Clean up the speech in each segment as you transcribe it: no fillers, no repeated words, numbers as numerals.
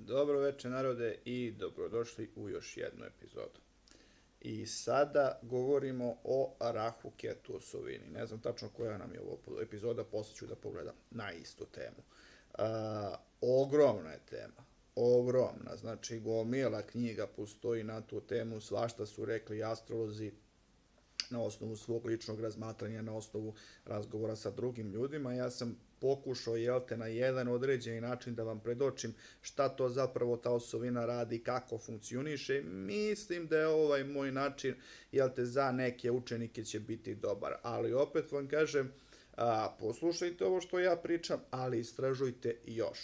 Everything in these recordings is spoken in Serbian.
Dobro večer narode i dobrodošli u još jednu epizodu. I sada govorimo o Rahu Ketu osovini. Ne znam tačno koja nam je ovo epizoda, posle ću da pogledam na istu temu. Ogromna je tema, ogromna, znači gomila knjiga postoji na tu temu, svašta su rekli astrolozi na osnovu svog ličnog razmatranja, na osnovu razgovora sa drugim ljudima. Ja sam pokušao, na jedan određeni način da vam predočim šta to zapravo ta osovina radi, kako funkcioniše. Mislim da je ovaj moj način, za neke učenike će biti dobar. Ali opet vam kažem, poslušajte ovo što ja pričam, ali istražujte još.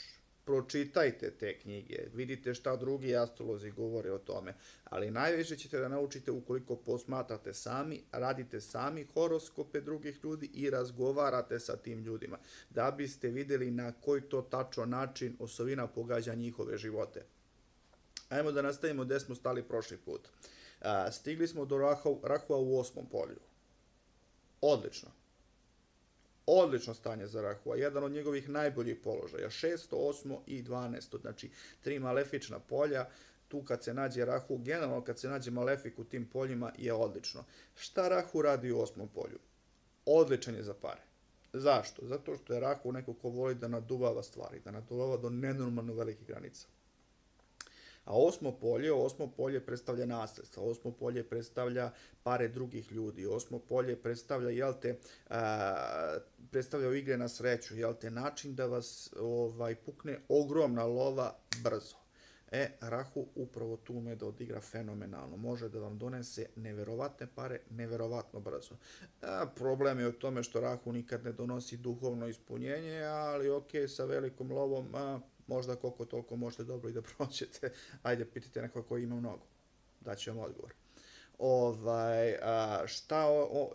Pročitajte te knjige, vidite šta drugi astrolozi govore o tome, ali najviše ćete da naučite ukoliko posmatrate sami, radite sami horoskope drugih ljudi i razgovarate sa tim ljudima, da biste videli na koji to tačno način osovina pogađa njihove živote. Ajmo da nastavimo gde smo stali prošli put. Stigli smo do Rahua u 8. polju. Odlično. Odlično stanje za Rahua, jedan od njegovih najboljih položaja, 6. 8. i 12. Znači, 3 malefična polja, tu kad se nađe Rahu, generalno kad se nađe malefik u tim poljima je odlično. Šta Rahu radi u 8. polju? Odličan je za pare. Zašto? Zato što je Rahu neko ko voli da naduvava stvari, da naduvava do nenormalno velikih granica. A 8. polje predstavlja nasljedstvo, 8. polje predstavlja pare drugih ljudi, 8. polje predstavlja, predstavlja igre na sreću, način da vas pukne ogromna lova brzo. Rahu upravo tu ume da odigra fenomenalno, može da vam donese neverovatne pare, neverovatno brzo. Problem je u tome što Rahu nikad ne donosi duhovno ispunjenje, ali sa velikom lovom, možda koliko toliko možete dobro i da prođete. Ajde, pitajte nekoga koji ima mnogo. Daću vam odgovor.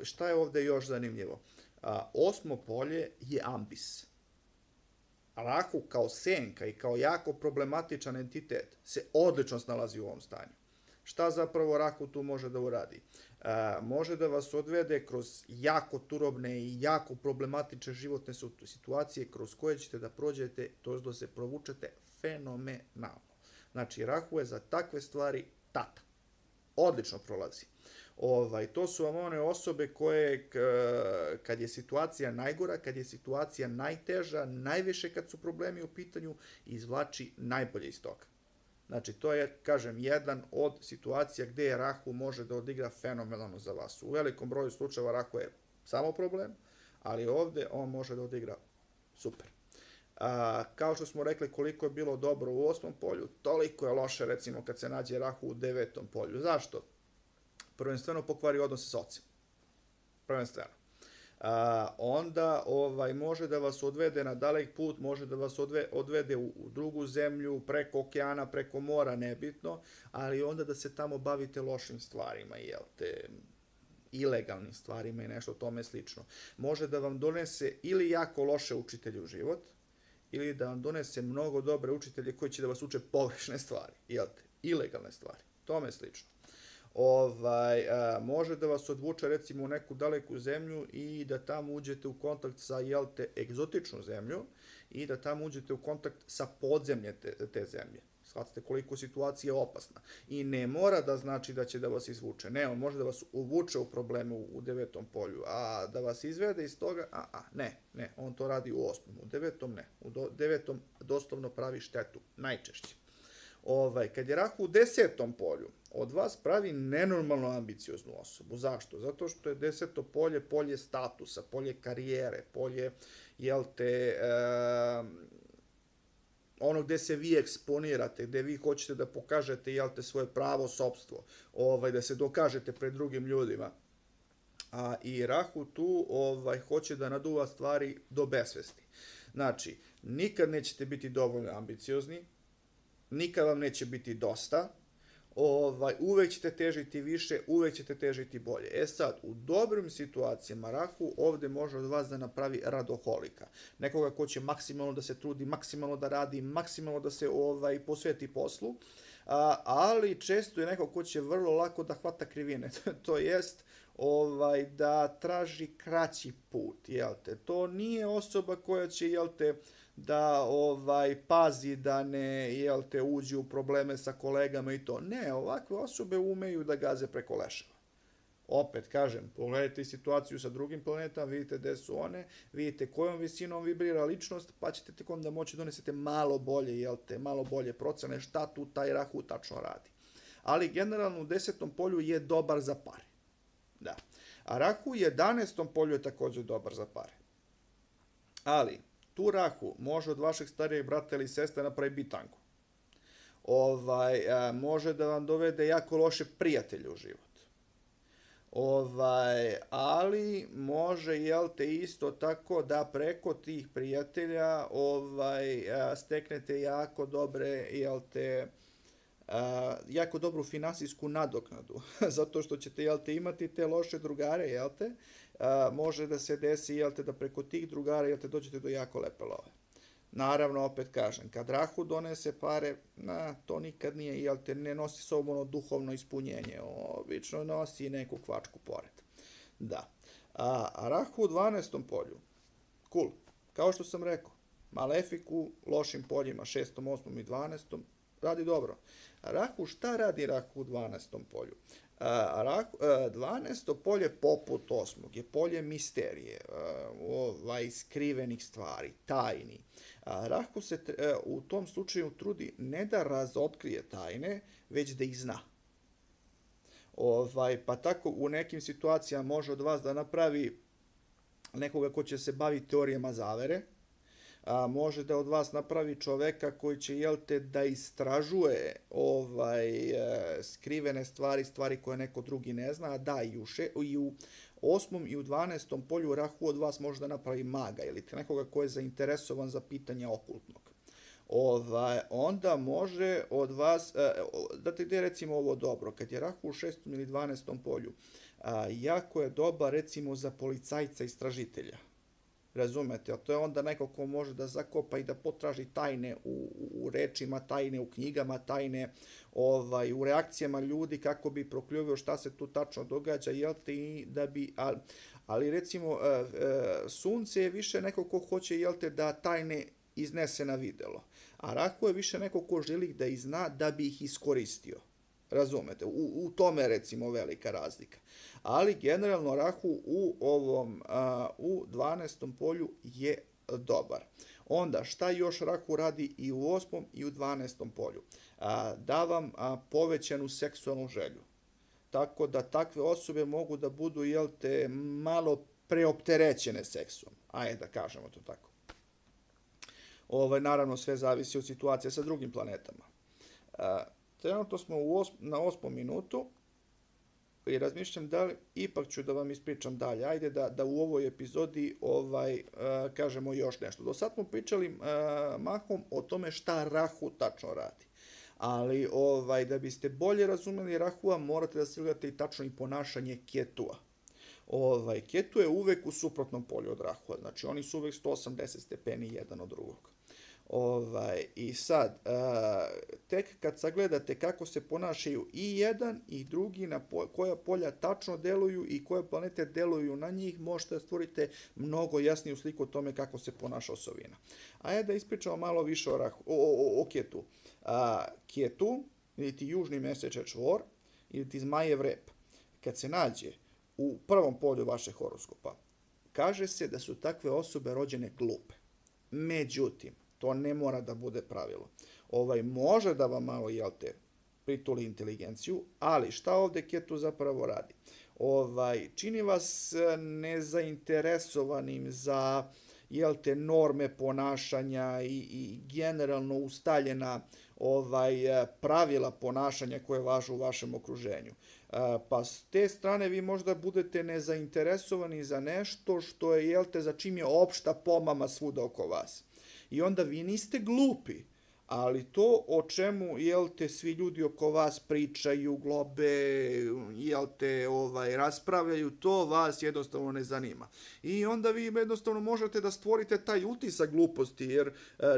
Šta je ovde još zanimljivo? 8. polje je ambis. Rahu kao senka i kao jako problematičan entitet se odlično snalazi u ovom stanju. Šta zapravo Rahu tu može da uradi? Može da vas odvede kroz jako turobne i jako problematične životne situacije kroz koje ćete da prođete, to je da se provučete fenomenalno. Znači, Rahu je za takve stvari tata. Odlično prolazi. To su vam one osobe koje, kad je situacija najgora, kad je situacija najteža, najviše kad su problemi u pitanju, izvlači najbolje iz toga. Znači, to je, kažem, jedan od situacija gde Rahu može da odigra fenomenalno za vas. U velikom broju slučajeva Rahu je samo problem, ali ovde on može da odigra super. Kao što smo rekli koliko je bilo dobro u 8. polju, toliko je loše, recimo, kad se nađe Rahu u 9. polju. Zašto? Prvenstveno pokvari odnose sa ocem. Prvenstveno. Onda može da vas odvede na dalek put, može da vas odvede u drugu zemlju, preko okeana, preko mora, nebitno, ali onda da se tamo bavite lošim stvarima, ilegalnim stvarima i nešto tome slično. Može da vam donese ili jako loše učitelje u život, ili da vam donese mnogo dobre učitelje koji će da vas uče pogrešne stvari, ilegalne stvari, tome slično. Može da vas odvuče recimo u neku daleku zemlju i da tamo uđete u kontakt sa egzotičnu zemlju i da tamo uđete u kontakt sa podzemlje te zemlje. Shvatite koliko situacija je opasna. I ne mora da znači da će da vas izvuče. Ne, on može da vas uvuče u probleme u 9. polju, a da vas izvede iz toga, ne, on to radi u 8. U 9. ne. U 9. doslovno pravi štetu, najčešće. Kad je Rahu u 10. polju, od vas pravi nenormalno ambicioznu osobu. Zašto? Zato što je 10. polje polje statusa, polje karijere, polje, ono gde se vi eksponirate, gde vi hoćete da pokažete, svoje pravo sopstvo, da se dokažete pred drugim ljudima. I Rahu tu hoće da naduva stvari do besvesti. Znači, nikad nećete biti dovoljno ambiciozni, nikad vam neće biti dosta, uvek ćete težiti više, uvek ćete težiti bolje. Sad, u dobrim situacijama Rahu ovde može od vas da napravi radoholika. Nekoga ko će maksimalno da se trudi, maksimalno da radi, maksimalno da se posveti poslu, ali često je neko ko će vrlo lako da hvata krivine. To jest da traži kraći put, To nije osoba koja će, da pazi da ne uđe u probleme sa kolegama i to. Ne, ovakve osobe umeju da gaze preko leševa. Opet kažem, pogledajte situaciju sa drugim planetama, vidite gde su one, vidite kojom visinom vibrira ličnost, pa ćete tek onda moći donesete malo bolje, malo bolje procene šta tu taj Rahu tačno radi. Ali generalno u 10. polju je dobar za pare. Da. A Rahu u 11. polju je također dobar za pare. Ali, tu Rahu može od vašeg starijeg brata ili sestre napravi bitangu. Može da vam dovede jako loše prijatelje u život. Ali može, isto tako da preko tih prijatelja steknete jako dobre, jako dobru finansijsku nadoknadu, zato što ćete, imati te loše drugare, može da se desi, da preko tih drugara, dođete do jako lepe love. Naravno, opet kažem, kad Rahu donese pare, to nikad nije, ne nosi sobom ono duhovno ispunjenje, obično nosi neku kvačku pored. Da. A Rahu u 12. polju, cool, kao što sam rekao, malefik u lošim poljima, 6., 8. i 12. radi dobro. Rahu, šta radi Rahu u 12. polju? 12. polje poput 8. je polje misterije, skrivenih stvari, tajni. Rahu se u tom slučaju trudi ne da razotkrije tajne, već da ih zna. Pa tako u nekim situacijama može od vas da napravi nekoga ko će se baviti teorijama zavere, može da od vas napravi čoveka koji će, da istražuje skrivene stvari koje neko drugi ne zna, da i u 8. i u 12. polju Rahu od vas može da napravi maga ili nekoga ko je zainteresovan za pitanja okultnog. Onda može od vas, da ti gde recimo ovo dobro, kad je Rahu u 6. ili 12. polju, jako je dobar recimo za policajca istražitelja. Razumete, a to je onda neko ko može da zakopa i da potraži tajne u rečima, tajne u knjigama, tajne u reakcijama ljudi kako bi prokljuvio šta se tu tačno događa, ali recimo sunce je više neko ko hoće, da tajne iznese na videlo, a Rahu je više neko ko želi da ih zna da bi ih iskoristio. Razumete, u tome recimo velika razlika. Ali generalno Rahu u 12. polju je dobar. Onda šta još Rahu radi i u 8. i u 12. polju? Da vam povećanu seksualnu želju. Tako da takve osobe mogu da budu, malo preopterećene seksom. Ajde da kažemo to tako. Naravno sve zavisi od situacije sa drugim planetama. Trenutno smo na 8. minutu i razmišljam da li ipak ću da vam ispričam dalje. Ajde da u ovoj epizodi kažemo još nešto. Do sad smo pričali mahom o tome šta Rahu tačno radi. Ali da biste bolje razumeli Rahua, morate da se gledate i tačno i ponašanje Ketua. Ketu je uvek u suprotnom polju od Rahua, znači oni su uvek 180 stepeni jedan od drugog. I sad, tek kad sagledate kako se ponašaju i jedan i drugi, na koja polja tačno deluju i koje planete deluju na njih, možete da stvorite mnogo jasniju sliku o tome kako se ponaša osovina. Ajde da ispričamo malo više o Ketu. Ketu, ili ti južni mesečev čvor, ili ti zmajev rep, kad se nađe u prvom polju vašeg horoskopa, kaže se da su takve osobe rođene glupe. Međutim, to ne mora da bude pravilo. Može da vam malo, prituli inteligenciju, ali šta ovde Ketu zapravo radi? Čini vas nezainteresovanim za, norme ponašanja i generalno ustaljena pravila ponašanja koje važu u vašem okruženju. Pa s te strane vi možda budete nezainteresovani za nešto što je, za čim je opšta pomama svuda oko vas. I onda vi niste glupi, ali to o čemu, svi ljudi oko vas pričaju, globe, raspravljaju, to vas jednostavno ne zanima. I onda vi jednostavno možete da stvorite taj utisak gluposti, jer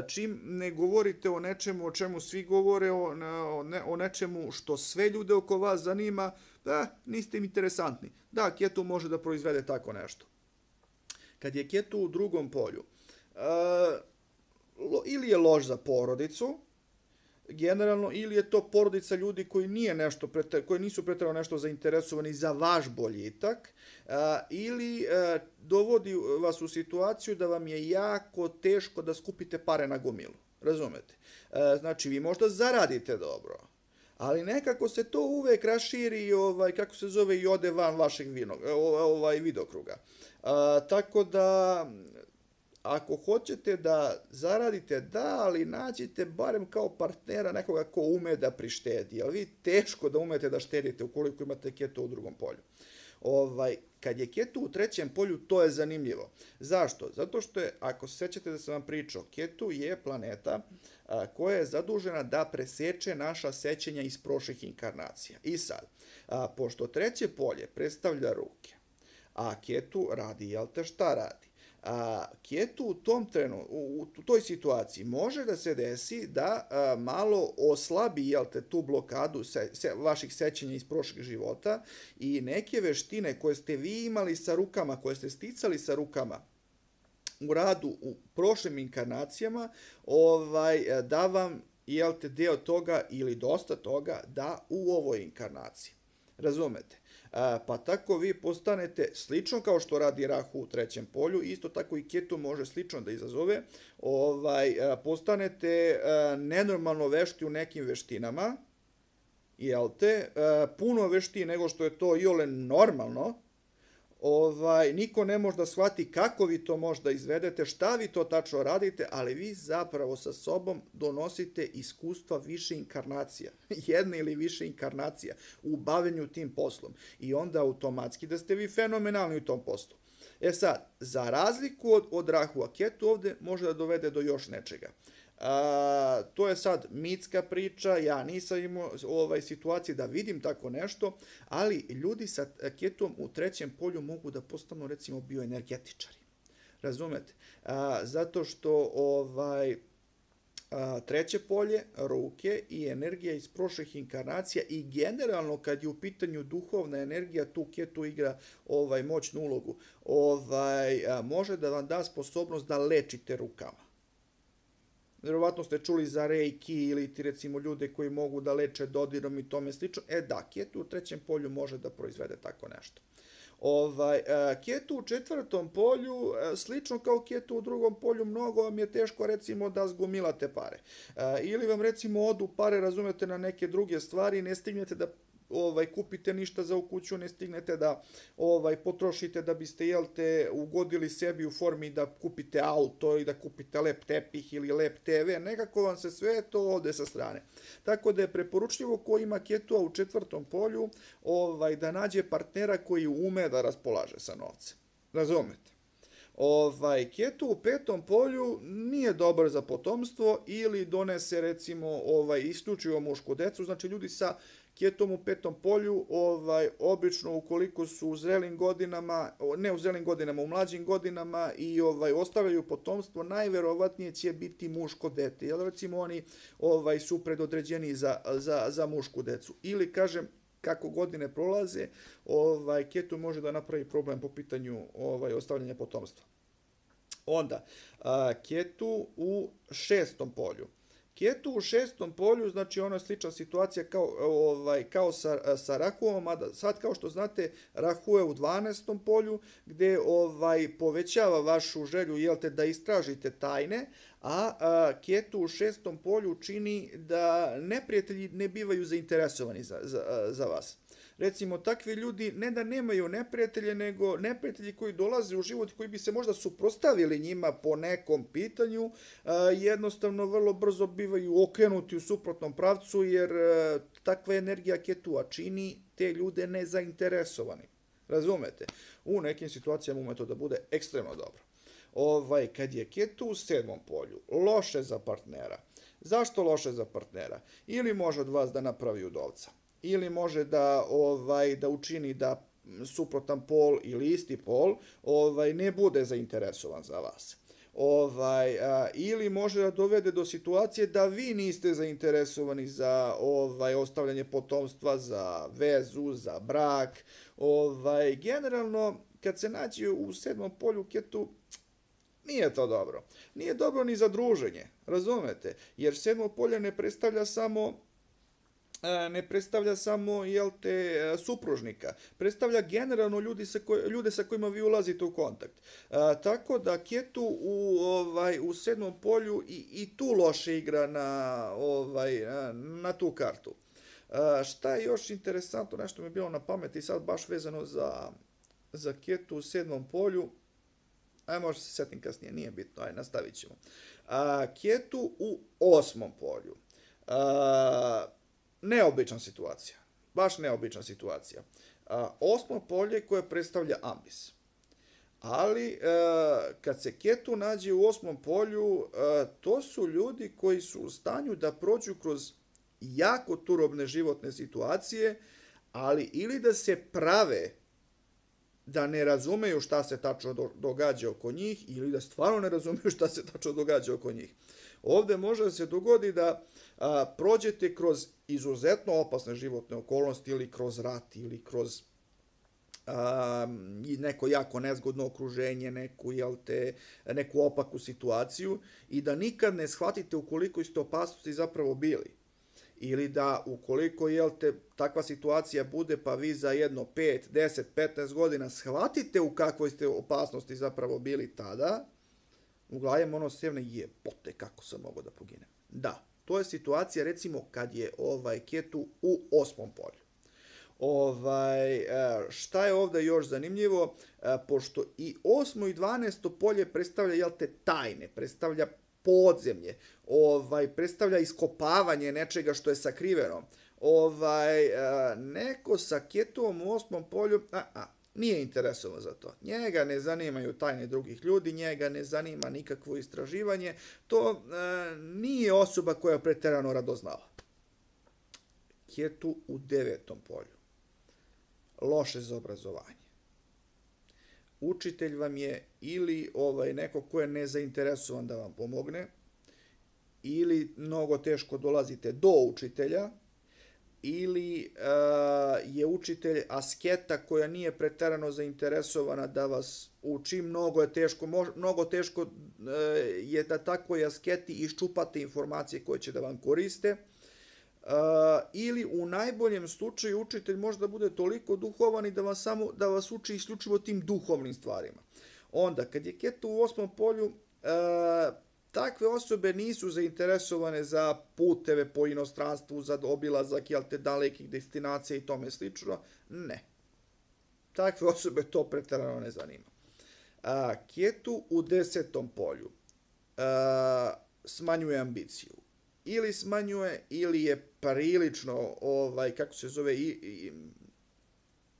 čim ne govorite o nečemu o čemu svi govore, o nečemu što sve ljude oko vas zanima, niste im interesantni. Da, Ketu može da proizvede tako nešto. Kad je Ketu u drugom polju, ili je loš za porodicu, generalno, ili je to porodica ljudi koji nije nešto koji nisu preterano nešto zainteresovani za vaš boljitak, ili dovodi vas u situaciju da vam je jako teško da skupite pare na gomilu. Razumete? Znači, vi možda zaradite dobro, ali nekako se to uvek raširi, kako se zove, i ode van vašeg vidokruga. Tako da, ako hoćete da zaradite, da, ali nađite barem kao partnera nekoga ko ume da prištedi, jer vi teško da umete da štedite ukoliko imate ketu u drugom polju. Kad je ketu u trećem polju, to je zanimljivo. Zašto? Zato što je, ako se sećate da sam vam pričao, ketu je planeta koja je zadužena da preseče naša sećanja iz prošlih inkarnacija. I sad, pošto treće polje predstavlja ruke, a ketu radi, jel te šta radi? Ketu u toj situaciji može da se desi da malo oslabi, jel te, tu blokadu vaših sećanja iz prošlih života i neke veštine koje ste vi imali sa rukama, koje ste sticali sa rukama u radu u prošlim inkarnacijama, da vam, jel te, deo toga ili dosta toga da u ovoj inkarnaciji. Razumete? Pa tako vi postanete, slično kao što radi Rahu u trećem polju, isto tako i ketu može slično da izazove, postanete nenormalno vešti u nekim veštinama, jel te, puno veštiji nego što je to iole normalno, niko ne može da shvati kako vi to možda izvedete, šta vi to tačno radite, ali vi zapravo sa sobom donosite iskustva više inkarnacija, jedne ili više inkarnacija u bavljenju tim poslom i onda automatski da ste vi fenomenalni u tom poslu. Sad, za razliku od Rahua, ketu ovde može da dovede do još nečega. To je sad mitska priča, ja nisam imao situacije da vidim tako nešto, ali ljudi sa ketom u trećem polju mogu da postanu, recimo, bioenergetičari. Razumete? Zato što treće polje, ruke i energija iz prošlih inkarnacija i generalno kad je u pitanju duhovna energija, tu ketu igra moćnu ulogu, može da vam da sposobnost da lečite rukama. Vjerovatno ste čuli za reiki ili ti, recimo, ljude koji mogu da leče dodirom i tome slično. Da, ketu u trećem polju može da proizvede tako nešto. Ketu u četvrtom polju, slično kao ketu u drugom polju, mnogo vam je teško, recimo, da zgomilate pare. Ili vam, recimo, odu pare, razumete, na neke druge stvari, ne stignete da kupite ništa za u kuću, ne stignete da potrošite da biste, jel te, ugodili sebi u formi da kupite auto i da kupite lep tepih ili lep TV, nekako vam se sve to ode sa strane. Tako da je preporučljivo ko ima ketu u četvrtom polju da nađe partnera koji ume da raspolaže sa novcem. Razumete? Ketu u petom polju nije dobar za potomstvo ili donese, recimo, isključivo mušku decu, znači ljudi sa ketom u petom polju, obično ukoliko su u zrelim godinama, ne u zrelim godinama, u mlađim godinama i ostavljaju potomstvo, najverovatnije će biti muško dete, jer recimo oni su predodređeni za mušku decu. Ili, kažem, kako godine prolaze, ketu može da napravi problem po pitanju ostavljanja potomstva. Onda, ketu u šestom polju. Ketu u šestom polju, znači ona je slična situacija kao sa Rahuom, a sad kao što znate, Rahu je u 12. polju gde povećava vašu želju, jel te, da istražite tajne, a ketu u šestom polju čini da neprijatelji ne bivaju zainteresovani za vas. Recimo, takvi ljudi ne da nemaju neprijatelje, nego neprijatelji koji dolaze u život, koji bi se možda suprotstavili njima po nekom pitanju, jednostavno vrlo brzo bivaju okrenuti u suprotnom pravcu, jer takva energija ketua čini te ljude nezainteresovani. Razumete? U nekim situacijama ume to da bude ekstremno dobro. Kad je ketu u sedmom polju, loše za partnera. Zašto loše za partnera? Ili može od vas da napravi udovca, ili može da učini da suprotan pol ili isti pol ne bude zainteresovan za vas. Ili može da dovede do situacije da vi niste zainteresovani za ostavljanje potomstva, za vezu, za brak. Generalno, kad se nađe u sedmom polju ketu, Nije to dobro. Nije dobro ni za druženje, razumete? Jer sedmo polje ne predstavlja samo jel te supružnika, predstavlja generalno ljude sa kojima vi ulazite u kontakt. Tako da Ketu u sedmom polju i tu loše igra na tu kartu. Šta je još interesantno, nešto mi je bilo na pameti sad baš vezano za Ketu u sedmom polju, možda se setim kasnije, nije bitno, nastavit ćemo. Ketu u osmom polju. Neobična situacija. Baš neobična situacija. Osmo polje koje predstavlja ambis. Ali, kad se Ketu nađe u osmom polju, to su ljudi koji su u stanju da prođu kroz jako turobne životne situacije, ali ili da se prave da ne razumeju šta se tačno događa oko njih, ili da stvarno ne razumeju šta se tačno događa oko njih. Ovde može da se dogodi da prođete kroz izuzetno opasne životne okolnosti ili kroz rat ili kroz neko jako nezgodno okruženje, neku opaku situaciju i da nikad ne shvatite u koliko ste opasnosti zapravo bili. Ili da ukoliko takva situacija bude pa vi za jedno 5, 10, 15 godina shvatite u kakvoj ste opasnosti zapravo bili tada, uglavnom ono sjevne jebote kako sam mogao da poginem. Da, to je situacija recimo kad je Ketu u osmom polju. Šta je ovde još zanimljivo? Pošto i 8. i 12. polje predstavlja tajne, predstavlja podzemlje, predstavlja iskopavanje nečega što je sakriveno. Neko sa Ketom u 8. polju nije interesovan za to. Njega ne zanimaju tajne drugih ljudi, njega ne zanima nikakvo istraživanje, to nije osoba koja preterano radoznala. Ketu u 9. polju. Loše za obrazovanje. Učitelj vam je ili neko ko je nezainteresovan da vam pomogne, ili mnogo teško dolazite do učitelja, ili je učitelj asketa koja nije preterano zainteresovana da vas uči, mnogo teško je da takvoj asketi iščupate informacije koje će da vam koriste, ili u najboljem slučaju učitelj možda bude toliko duhovan i da vas uči isključivo tim duhovnim stvarima. Onda, kad je Ketu u 8. polju, takve osobe nisu zainteresovane za puteve po inostranstvu, za obilazak dalekih destinacija i tome slično. Ne. Takve osobe to preterano ne zanima. Ketu u 10. polju smanjuje ambiciju. Ili smanjuje, ili je prilično,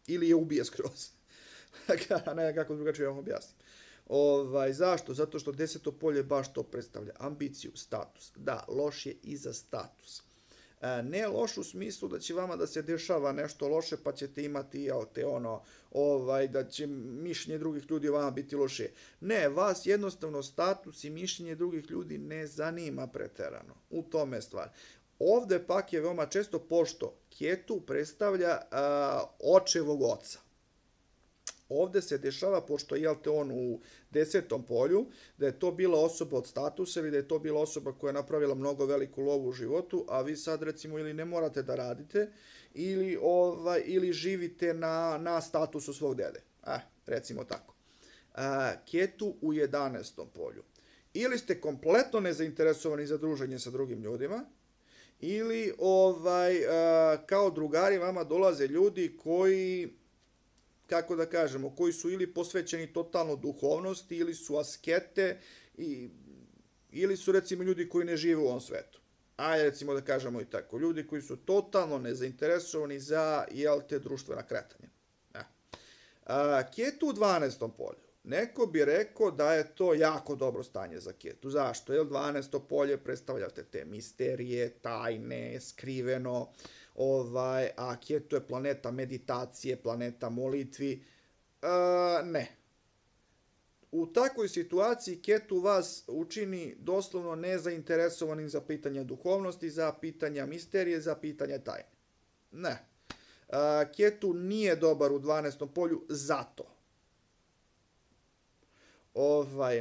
ili je ubije skroz. Ne, kako drugačije vam objasnim. Zašto? Zato što 10. polje baš to predstavlja. Ambiciju, status. Da, loš je i za status. Ne loš u smislu da će vama da se dešava nešto loše pa ćete imati da će mišljenje drugih ljudi o vama biti loše. Ne, vas jednostavno status i mišljenje drugih ljudi ne zanima preterano. U tome je stvar. Ovde pak je veoma često, pošto Ketu predstavlja očevog oca. Ovde se dešava, pošto je on u 10. polju, da je to bila osoba od statusa ili da je to bila osoba koja je napravila mnogo veliku lovu u životu, a vi sad recimo ili ne morate da radite ili živite na statusu svog dede. Recimo tako. Ketu u 11. polju. Ili ste kompletno nezainteresovani za druženje sa drugim ljudima, ili kao drugari vama dolaze ljudi koji, kako da kažemo, koji su ili posvećeni totalno duhovnosti, ili su askete, ili su recimo ljudi koji ne žive u ovom svetu. Recimo da kažemo i tako, ljudi koji su totalno nezainteresovani za društvena kretanja. Ketu u 12. polju. Neko bi rekao da je to jako dobro stanje za Ketu. Zašto? Jer 12. polje predstavljate te misterije, tajne, skriveno, a Ketu je planeta meditacije, planeta molitvi. Ne. U takvoj situaciji Ketu vas učini doslovno nezainteresovanim za pitanja duhovnosti, za pitanja misterije, za pitanja tajne. Ne. Ketu nije dobar u 12. polju zato.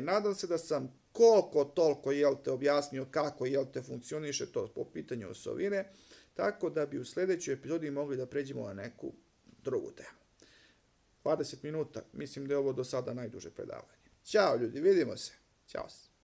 Nadam se da sam koliko toliko objasnio kako funkcioniše to po pitanju osovine, tako da bi u sljedećoj epizodi mogli da pređemo na neku drugu temu. 20 minuta, mislim da je ovo do sada najduže predavanje. Ćao ljudi, vidimo se. Ćao se.